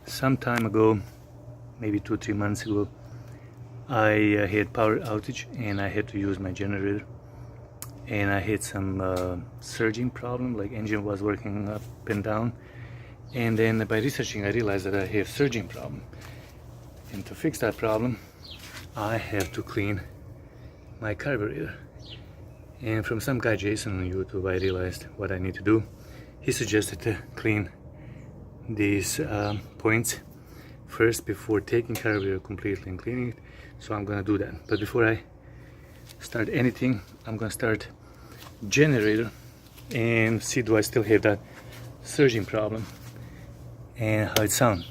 Some time ago, maybe 2-3 months ago, I had power outage and I had to use my generator, and I had some surging problem, like engine was working up and down, and then by researching I realized that I have surging problem, and to fix that problem I have to clean my carburetor. And from some guy Jason on YouTube I realized what I need to do. He suggested to clean these points first before taking carburetor completely and cleaning it, so I'm gonna do that. But before I start anything, I'm gonna start generator and see do I still have that surging problem and how it sounds.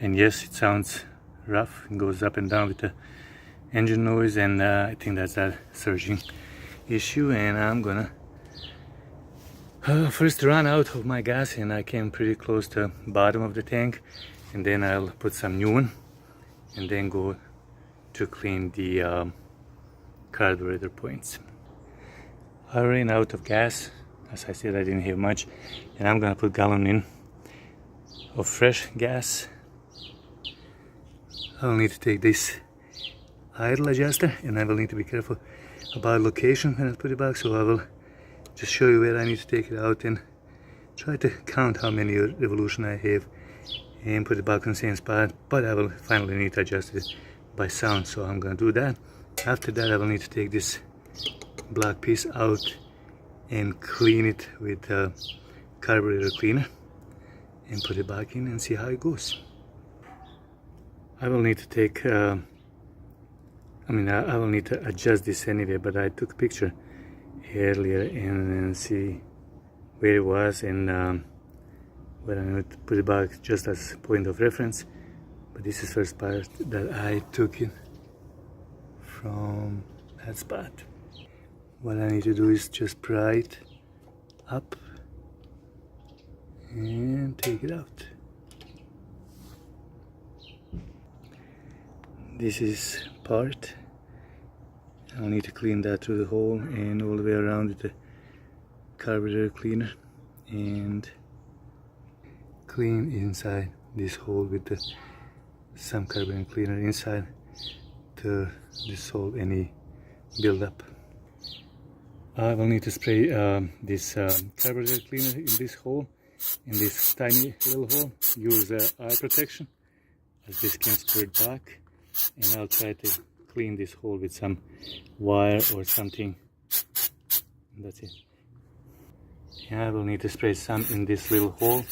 And yes, it sounds rough and goes up and down with the engine noise, and I think that's that surging issue. And I'm gonna first run out of my gas, and I came pretty close to the bottom of the tank, and then I'll put some new one and then go to clean the carburetor points. I ran out of gas. As I said, I didn't have much, and I'm gonna put gallon in of fresh gas. I will need to take this idle adjuster, and I will need to be careful about location when I put it back, so I will just show you where I need to take it out and try to count how many revolution I have and put it back in the same spot. But I will finally need to adjust it by sound, so I'm gonna do that. After that I will need to take this black piece out and clean it with a carburetor cleaner and put it back in and see how it goes. I will need to take, I will need to adjust this anyway, but I took a picture earlier and see where it was, and where I'm going to put it back just as a point of reference. But this is the first part that I took it from that spot. What I need to do is just pry it up and take it out. This is part. I'll need to clean that through the hole and all the way around with the carburetor cleaner, and clean inside this hole with some carburetor cleaner inside to dissolve any buildup. I will need to spray this carburetor cleaner in this hole, in this tiny little hole. Use eye protection, as this can squirt back. And I'll try to clean this hole with some wire or something. That's it. And I will need to spray some in this little hole.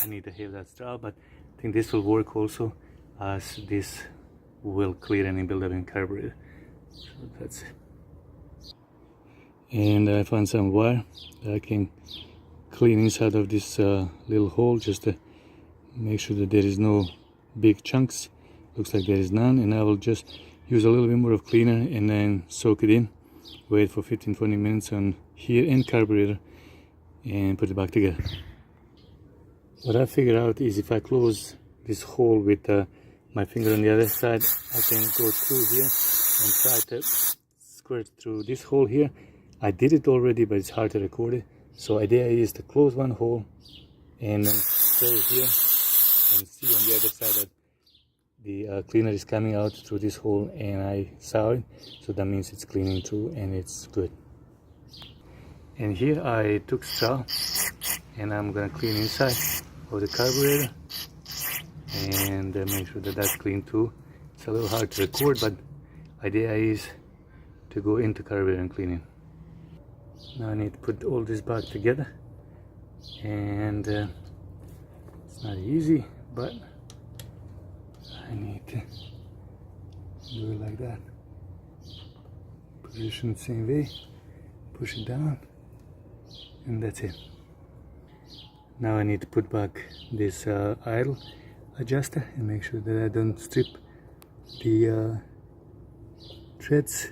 I need to have that straw, but I think this will work also, as this will clear any buildup in carburetor. So that's it. And I found some wire that I can clean inside of this little hole, just to make sure that there is no big chunks. Looks like there is none, and I will just use a little bit more of cleaner and then soak it in, wait for 15-20 minutes on here and carburetor, and put it back together. What I figured out is if I close this hole with my finger on the other side, I can go through here and try to squirt through this hole here. I did it already, but it's hard to record it. So idea is to close one hole and then spray here and see on the other side that the cleaner is coming out through this hole, and I saw it, so that means it's cleaning through and it's good. And here I took straw and I'm gonna clean inside of the carburetor and make sure that that's clean too. It's a little hard to record, but idea is to go into carburetor and clean it. Now I need to put all this back together, and it's not easy, but I need to do it like that. Position the same way, push it down, and that's it. Now I need to put back this idle adjuster and make sure that I don't strip the threads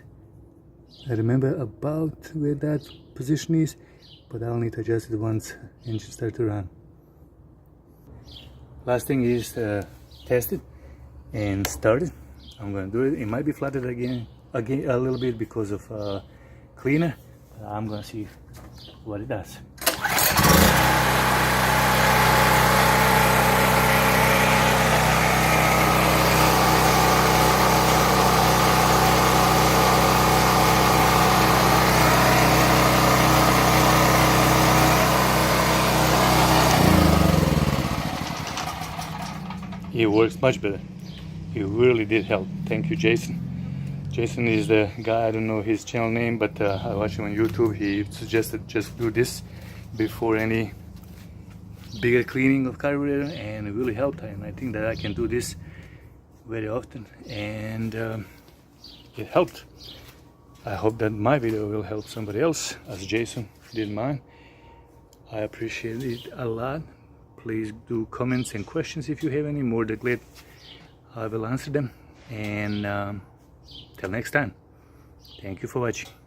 I remember about where that position is, but I'll need to adjust it once engine starts to run. Last thing is test it and start it. I'm going to do it. It might be flooded again a little bit because of cleaner, but I'm going to see what it does. It works much better. It really did help. Thank you, Jason. Jason is the guy, I don't know his channel name, but I watched him on YouTube. He suggested just do this before any bigger cleaning of carburetor, and it really helped. And I think that I can do this very often, and it helped. I hope that my video will help somebody else, as Jason did mine. I appreciate it a lot. Please do comments and questions if you have any. More than glad I will answer them. And till next time, thank you for watching.